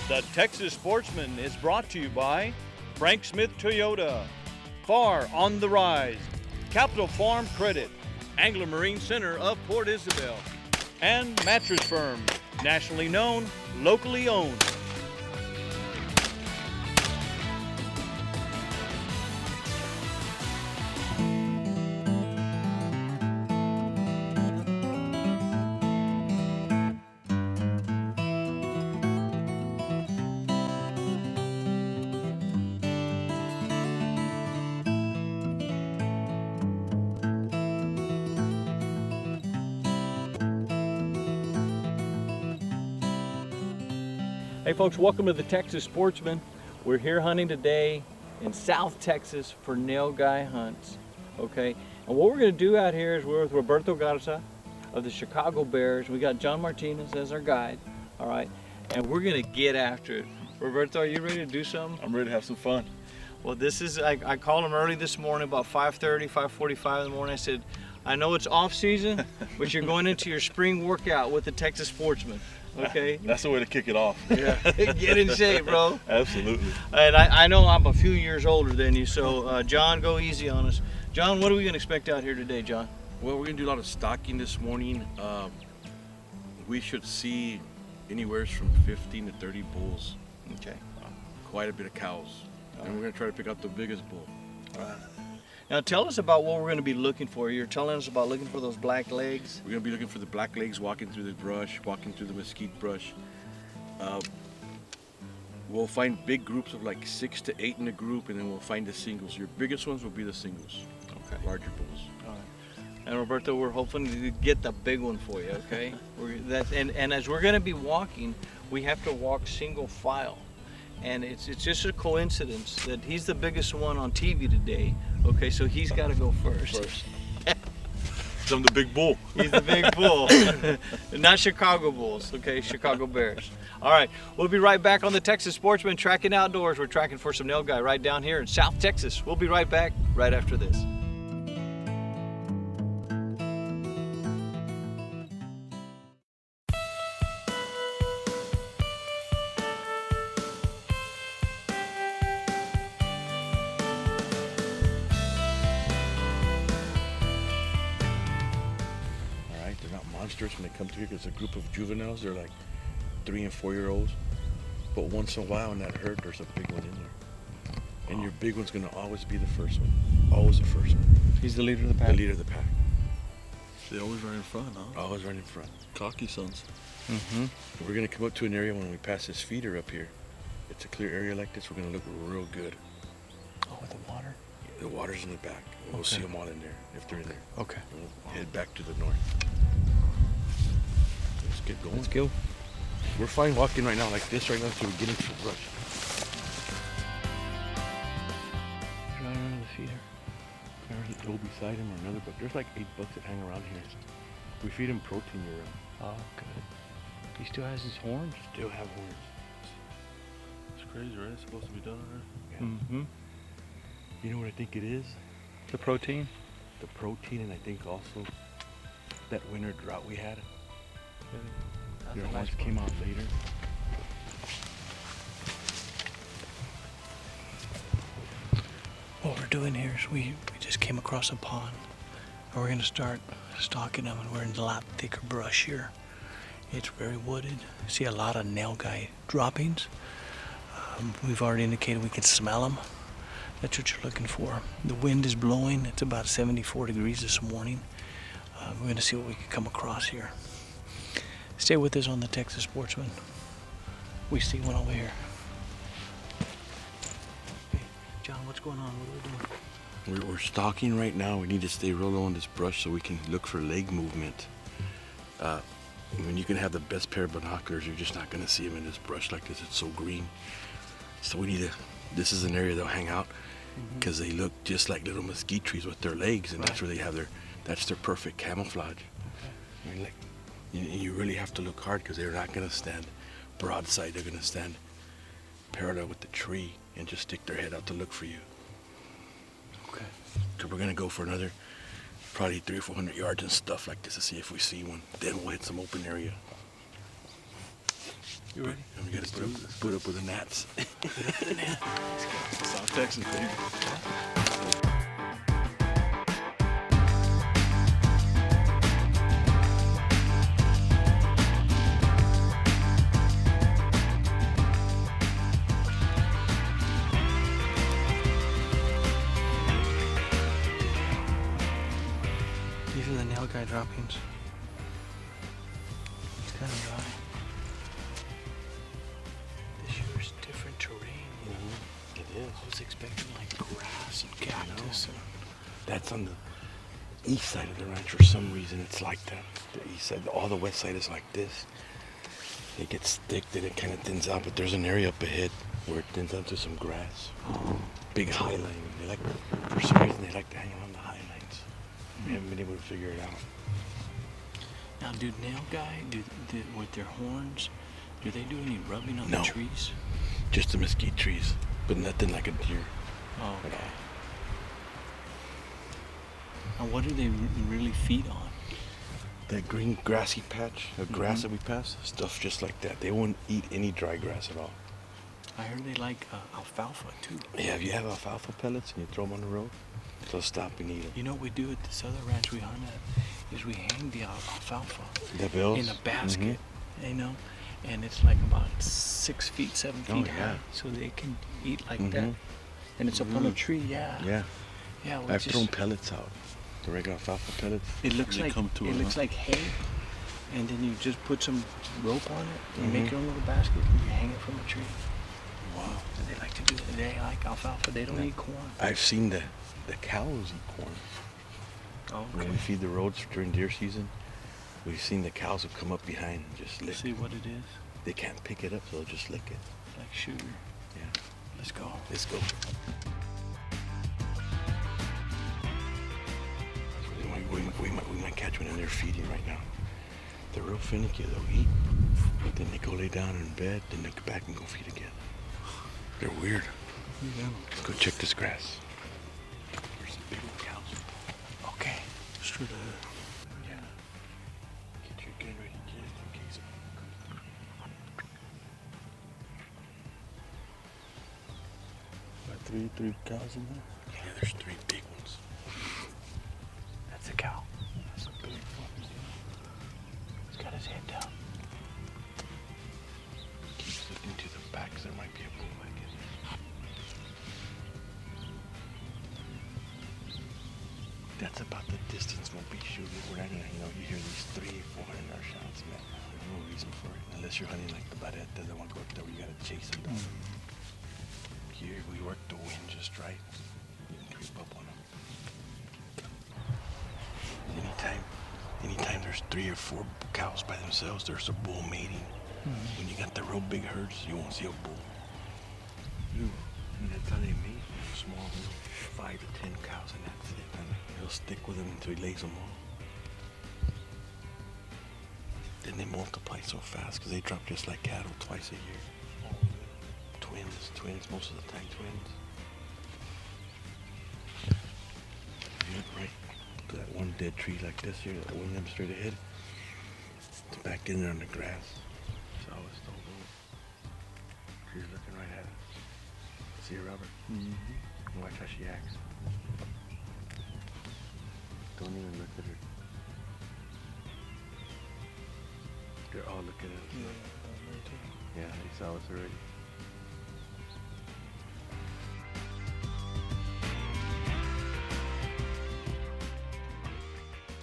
The Texas Sportsman is brought to you by Frank Smith Toyota, Far on the Rise, Capital Farm Credit, Angler Marine Center of Port Isabel, and Mattress Firm, nationally known, locally owned. Hey folks, welcome to the Texas Sportsman. We're here hunting today in South Texas for nilgai hunts, okay? And what we're gonna do out here is we're with Roberto Garza of the Chicago Bears. We got John Martinez as our guide, all right? And we're gonna get after it. Roberto, are you ready to do something? I'm ready to have some fun. Well, this is, I called him early this morning, about 5:30, 5:45 in the morning. I said, I know it's off season, but you're going into your spring workout with the Texas Sportsman. Okay. That's the way to kick it off. Yeah. Get in shape, bro. Absolutely. And I know I'm a few years older than you, so John, go easy on us. John, what are we going to expect out here today, John? Well, we're going to do a lot of stalking this morning. We should see anywhere from 15 to 30 bulls. Okay. Quite a bit of cows. And we're going to try to pick out the biggest bull. All right. Now tell us about what we're going to be looking for. You're telling us about looking for those black legs. We're going to be looking for the black legs, walking through the brush, walking through the mesquite brush. We'll find big groups of like 6 to 8 in a group, and then we'll find the singles. Your biggest ones will be the singles. Okay. Larger bulls. All right. And Roberto, we're hoping to get the big one for you, okay? And as we're going to be walking, we have to walk single file. And it's just a coincidence that he's the biggest one on TV today. Okay, so he's got to go first. I'm the big bull. He's the big bull. Not Chicago Bulls, okay? Chicago Bears. All right, we'll be right back on the Texas Sportsman Tracking Outdoors. We're tracking for some nilgai right down here in South Texas. We'll be right back right after this. When they come to here, it's a group of juveniles. They're like 3 and 4 year olds, but once in a while in that herd there's a big one in there, and your big one's gonna always be the first one, always the first one. He's the leader of the pack. The leader of the pack. They always run in front, huh? Always run in front. Cocky sons. Mm-hmm. We're gonna come up to an area when we pass this feeder up here. It's a clear area like this. We're gonna look real good. Oh, with the water? The water's in the back. We'll see them all in there if they're in there. Okay. And we'll head back to the north. Let's get going. Let's go. We're fine walking right now like this right now until we get into the brush. Right under the feeder. There's a doe beside him or another, but there's like 8 bucks that hang around here. We feed him protein year round. Oh, good. He still has his horns? Still have horns. It's crazy, right? It's supposed to be done already. Yeah. Mm-hmm. You know what I think it is? The protein? The protein, and I think also that winter drought we had. Your horns came out later. What we're doing here is we just came across a pond, and we're going to start stalking them, and we're in a lot thicker brush here. It's very wooded. See a lot of nilgai droppings. We've already indicated we can smell them. That's what you're looking for. The wind is blowing. It's about 74 degrees this morning. We're going to see what we can come across here. Stay with us on the Texas Sportsman. We see one over here. Hey, John, what's going on? What are we doing? We're stalking right now. We need to stay real low on this brush so we can look for leg movement. When you can have the best pair of binoculars, you're just not going to see them in this brush like this. It's so green. So we need to, this is an area they'll hang out because they look just like little mesquite trees with their legs, and that's where they have that's their perfect camouflage. Okay. I mean, like, you really have to look hard because they're not going to stand broadside. They're going to stand parallel with the tree and just stick their head out to look for you. Okay. So we're going to go for another probably 300 or 400 yards and stuff like this to see if we see one. Then we'll hit some open area. You ready? We gotta put up with the gnats. South Texas, baby. These are the nail guy droppings. It's kind of dry. This year's different terrain, you know. It is. I was expecting like grass and cactus. And That's on the east side of the ranch. For some reason, it's like that. The east side, all the west side is like this. It gets thick, then it kind of thins out. But there's an area up ahead where it thins out to some grass. Big high line. They like, for some reason, they like to hang around the high lines. We haven't been able to figure it out. now, do nail guy with their horns? Do they do any rubbing on No. the trees? Just the mesquite trees, but nothing like a deer. Oh, okay. Now, what do they really feed on? That green grassy patch of grass that we pass, stuff just like that. They won't eat any dry grass at all. I heard they like alfalfa too. Yeah, if you have alfalfa pellets and you throw them on the road, they'll stop and eat them. You know what we do at this other ranch we hunt at is we hang the alfalfa The bills? in a basket, you know, and it's like about 6 feet, 7 feet Oh, yeah. high, so they can eat like that. Mhm. And it's up on a tree, yeah. Yeah, Yeah, we I've just, thrown pellets out. The regular alfalfa pellets. it looks They like come to it it, looks huh? like hay, and then you just put some rope on it, and make Mhm. your own little basket, and you hang it from a tree. Wow. And they like to do it. They like alfalfa. They don't Yeah. eat corn. I've seen the cows eat corn. Oh, When we feed the roads during deer season, we've seen the cows will come up behind and just lick. See what it is? They can't pick it up, so they'll just lick it. Like sugar. Yeah. Let's go. Let's go. We might catch one in there feeding right now. They're real finicky. They'll eat, then they go lay down in bed, then they go back and go feed again. They're weird. Yeah. Let's go check this grass. There's some big old cows. Okay. Straight ahead. Yeah. Get your gun ready, kid, in case Three cows in there. Yeah, there's 3 big ones. That's a cow. That's a big one. He's got his head down. Keeps looking to the back, 'cause there might be a bull like it. That's about the distance we'll be shooting. We're not gonna, you hear these 300-400 shots, man. There's no reason for it. Unless you're hunting like the Barretta, the one go up there where you gotta chase them down. Here, we work the wind just right. You can creep up on them. Anytime there's 3 or 4 cows by themselves, there's a bull mating. When you got the real big herds, you won't see a bull. And that's how they mate. Small, 5 to 10 cows, and that's it. And he'll stick with them until he lays them all. Then they multiply so fast because they drop just like cattle twice a year. Twins, most of the time twins. You look right to that one dead tree like this here, that one them straight ahead. It's back in there on the grass. So it's still moving. She's looking right at it. See her, Robert? Mm-hmm. Watch how she acts. Don't even look at her. They're all looking at us. Yeah, they saw us already.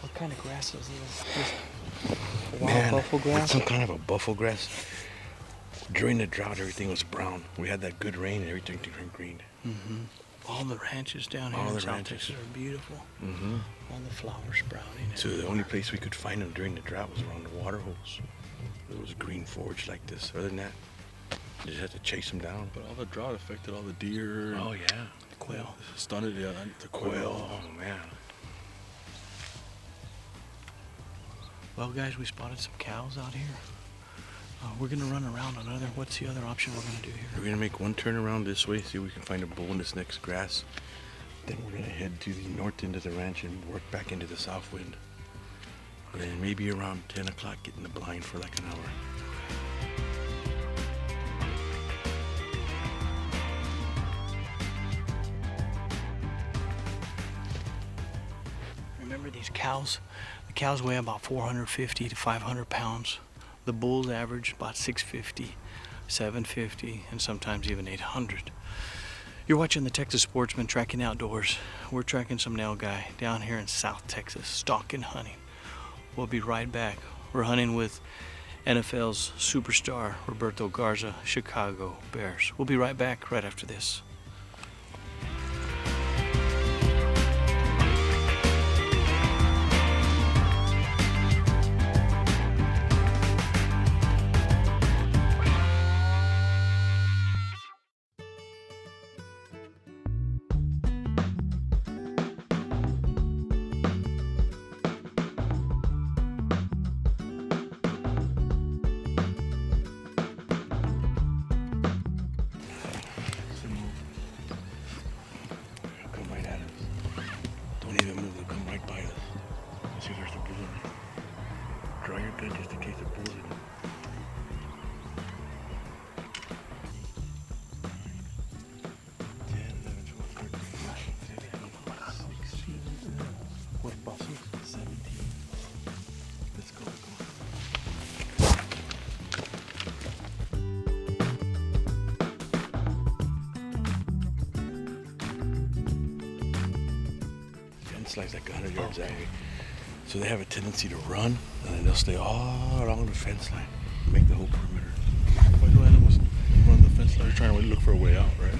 What kind of grass is this? Just wild Man, buffalo it's grass? some kind of a buffalo grass. During the drought, everything was brown. We had that good rain and everything turned green. Mm-hmm. All the ranches down here All in the South ranches. Texas are beautiful. Mm-hmm. All the flowers sprouting. So the only place we could find them during the drought was around the water holes. It was green forage like this. Other than that, you just had to chase them down. But all the drought affected all the deer. Oh yeah, quail. Stunted, yeah. The quail. Oh man. Well, guys, we spotted some cows out here. We're gonna run around another. What's the other option we're gonna do here? We're gonna make one turn around this way, see if we can find a bull in this next grass. Then we're gonna head to the north end of the ranch and work back into the south wind. And then maybe around 10 o'clock get in the blind for like an hour. remember these cows? The cows weigh about 450 to 500 pounds. The bulls average about 650, 750, and sometimes even 800. You're watching the Texas Sportsman Tracking Outdoors. We're tracking some nilgai down here in South Texas, stalking hunting. We'll be right back. We're hunting with NFL's superstar, Roberto Garza, Chicago Bears. We'll be right back right after this. Come right at us. Don't even move, they'll come right by us. Let's see if there's a bull in there. Draw your gun just in case the bull's in there. 10, 11, 12, 13, 14, 15, 16. What about 17? Let's go, Fence line's like 100 yards that way. So they have a tendency to run, and then they'll stay all along the fence line, make the whole perimeter. Why do animals run the fence line? They're trying to look for a way out, right?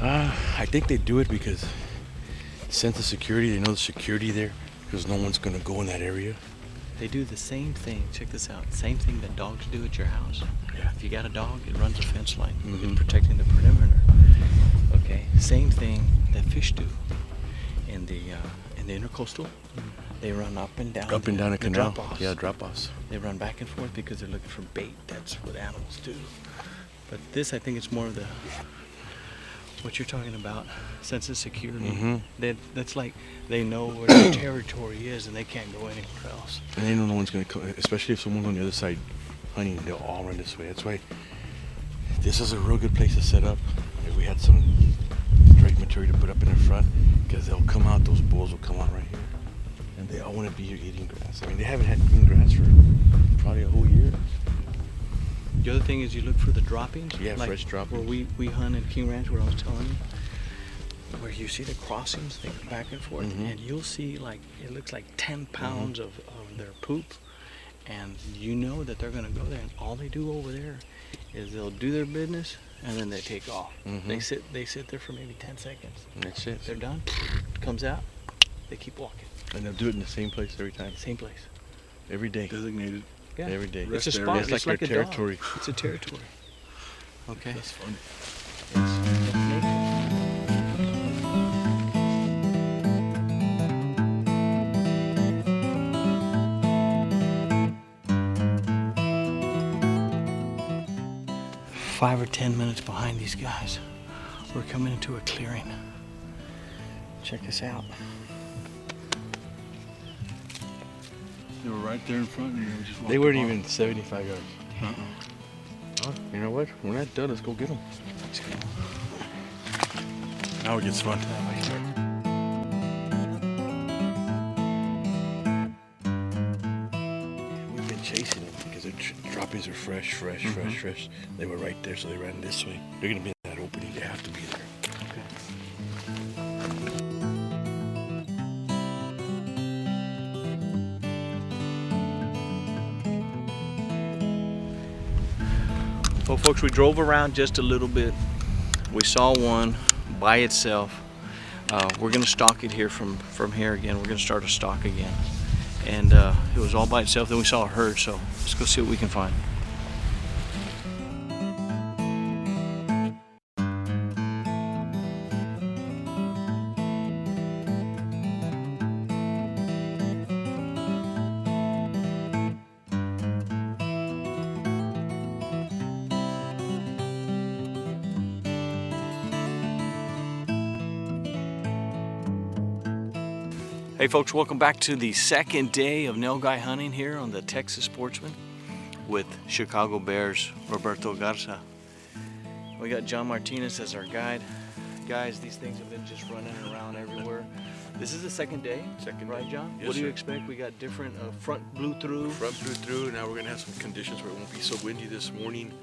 I think they do it because sense of security. They know the security there because no one's gonna go in that area. They do the same thing. Check this out. Same thing that dogs do at your house. Yeah. If you got a dog, it runs a fence line, Mhm. protecting the perimeter. Okay. Same thing that fish do in the intercoastal. They run up and down. Up and down a the canal. drop-offs. Yeah, drop-offs. They run back and forth because they're looking for bait. That's what animals do. But this, I think, it's more of the what you're talking about, sense of security. Mhm. That's like they know where their territory is and they can't go anywhere else. And they know no one's gonna come, especially if someone's on the other side hunting. They'll all run this way. That's why this is a real good place to set up. If we had some strike material to put up in the front, because they'll come out. Those bulls will come out right here, and they all want to be here eating grass. I mean, they haven't had green grass for probably a whole year. The other thing is you look for the droppings. Yeah, like fresh droppings. Where we hunt in King Ranch, where I was telling you, where you see the crossings, they go back and forth, Mhm. and you'll see like it looks like 10 pounds of their poop, and you know that they're gonna go there, and all they do over there is they'll do their business and then they take off. Mhm. They sit there for maybe 10 seconds. And that's it. They're done. Comes out. They keep walking. And they'll do it in the same place every time, Same place. every day, Designated. Yeah. every day. It's a Rest spot. area. It's like like their a dog. territory. It's a territory. Okay. That's fun. It's nature. Five or 10 minutes behind these guys. We're coming into a clearing. Check this out. They were right there in front, and they were just. They walked weren't the even 75 yards. Oh, you know what? We're not done. Let's go get them. Let's go. Now it gets fun. We've been chasing them because their droppings are fresh. They were right there, so they ran this way. They're gonna be in that opening. They have to be there. Well, folks, we drove around just a little bit. We saw one by itself. We're gonna stalk it here from here again. We're gonna start a stalk again. And it was all by itself. Then we saw a herd, so let's go see what we can find. Hey folks, welcome back to the second day of nilgai hunting here on the Texas Sportsman with Chicago Bears Roberto Garza. We got John Martinez as our guide. Guys, these things have been just running around everywhere. This is the second day? Second right, day. John? Yes, What do you sir. expect? We got different front blew through. Front blew through. Now we're gonna have some conditions where it won't be so windy this morning.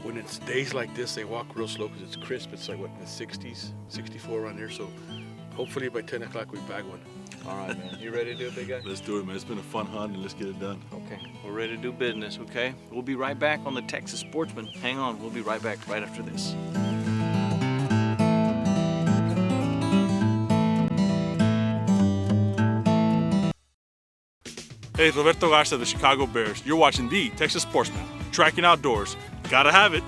When it's days like this, they walk real slow because it's crisp. It's like what, in the 60s, 64 around here. So hopefully by 10 o'clock we bag one. All right, man. You ready to do it, big guy? Let's do it, man. It's been a fun hunt, and let's get it done. Okay. We're ready to do business, okay? We'll be right back on the Texas Sportsman. Hang on. We'll be right back right after this. Hey, it's Roberto Garza of the Chicago Bears. You're watching the Texas Sportsman. Tracking outdoors. Gotta have it.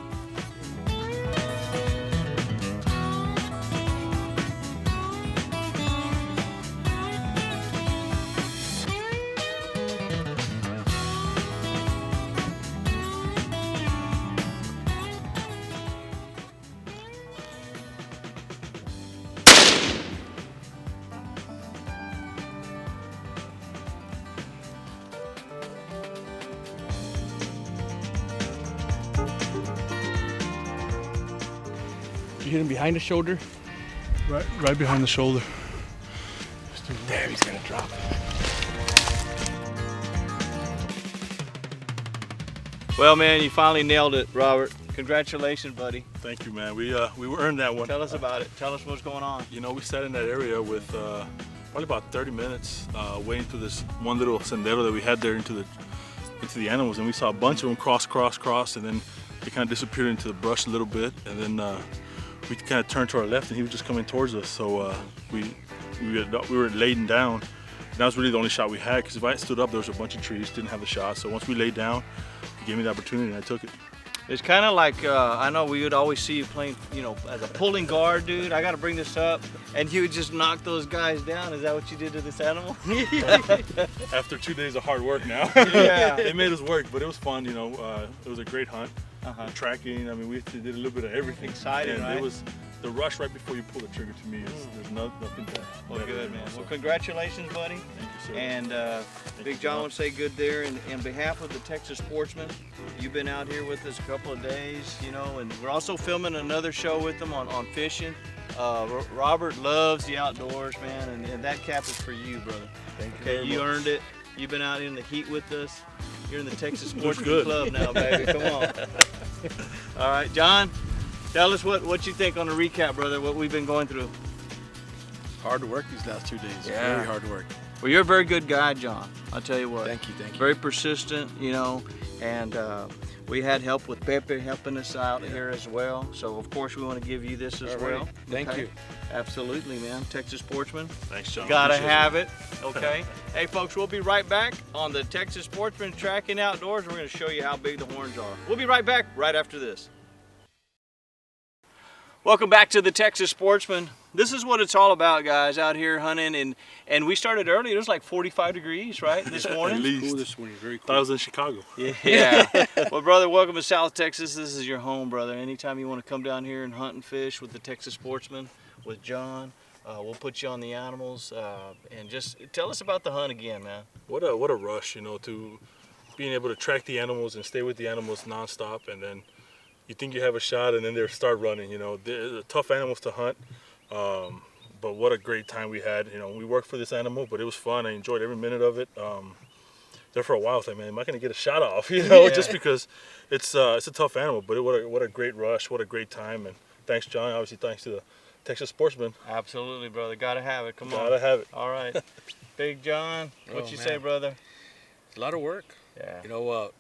You hit him behind the shoulder? Right behind the shoulder. Damn, he's gonna drop. Well, man, you finally nailed it, Robert. Congratulations, buddy. Thank you, man. We earned that one. Tell us about it. Tell us what's going on. You know, we sat in that area with probably about 30 minutes waiting through this one little sendero that we had there into the animals, and we saw a bunch of them cross, and then they kind of disappeared into the brush a little bit, and then we kind of turned to our left, and he was just coming towards us. So we were laying down. And that was really the only shot we had, because if I had stood up, there was a bunch of trees, didn't have the shot. So once we laid down, he gave me the opportunity, and I took it. It's kind of like, I know we would always see you playing, you know, as a pulling guard, dude. I got to bring this up. And you would just knock those guys down. Is that what you did to this animal? After 2 days of hard work now, Yeah. they made us work, but it was fun, you know. It was a great hunt. Uh-huh. Tracking, I mean, we did a little bit of everything. Exciting, and right? it was the rush right before you pull the trigger. To me, there's nothing better. Well, good, man. Well, congratulations, buddy. Thank you, sir. And Big you John so would say good there. And on behalf of the Texas Sportsman, you've been out here with us a couple of days, you know, and we're also filming another show with them on fishing. Robert loves the outdoors, man, and that cap is for you, brother. Thank you Okay, very you much. earned it. You've been out in the heat with us. You're in the Texas Looks Sportsman good. Club now, baby. Come on. All right, John, tell us what you think on the recap, brother, what we've been going through. Hard work these last 2 days. Yeah. Very hard work. Well, you're a very good guy, John. I'll tell you what. Thank you. Very persistent, you know, and we had help with Pepe helping us out here as well. So, of course, we want to give you this as All right. well. Thank Okay? you. Absolutely, man. Texas Sportsman. Thanks, John. Gotta Appreciate have it. Okay. Hey, folks, we'll be right back on the Texas Sportsman Tracking Outdoors. We're going to show you how big the horns are. We'll be right back right after this. Welcome back to the Texas Sportsman. This is what it's all about, guys, out here hunting. And we started early. It was like 45 degrees, right, this morning? At least. Cool this morning. Very Thought cool. I was in Chicago. Yeah. Well, brother, welcome to South Texas. This is your home, brother. Anytime you want to come down here and hunt and fish with the Texas Sportsman, with John, we'll put you on the animals. And just tell us about the hunt again, man. What a rush, you know, to being able to track the animals and stay with the animals nonstop, and then you think you have a shot, and then they start running. You know, they're tough animals to hunt, but what a great time we had. You know, we worked for this animal, but it was fun. I enjoyed every minute of it. There for a while, I was like, man, am I gonna get a shot off? You know, just because it's a tough animal. But what a great rush, what a great time, and thanks, John. Obviously, thanks to the Texas Sportsman. Absolutely, brother. Gotta have it. Come on. Gotta have it. All right. Big John, what Oh, you man. say, brother? It's a lot of work. Yeah. You know,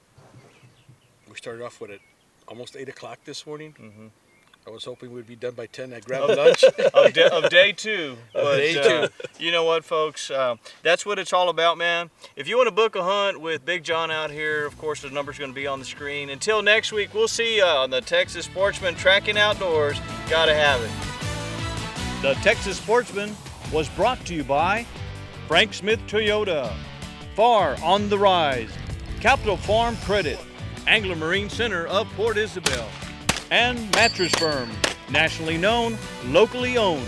we started off with it almost 8 o'clock this morning. Mhm. I was hoping we'd be done by 10. I grabbed lunch. of day two. But, day two. You know what, folks? That's what it's all about, man. If you want to book a hunt with Big John out here, of course, the number's going to be on the screen. Until next week, we'll see you on the Texas Sportsman Tracking Outdoors. Gotta have it. The Texas Sportsman was brought to you by Frank Smith Toyota, Far on the Rise, Capital Farm Credit, Angler Marine Center of Port Isabel, and Mattress Firm, nationally known, locally owned.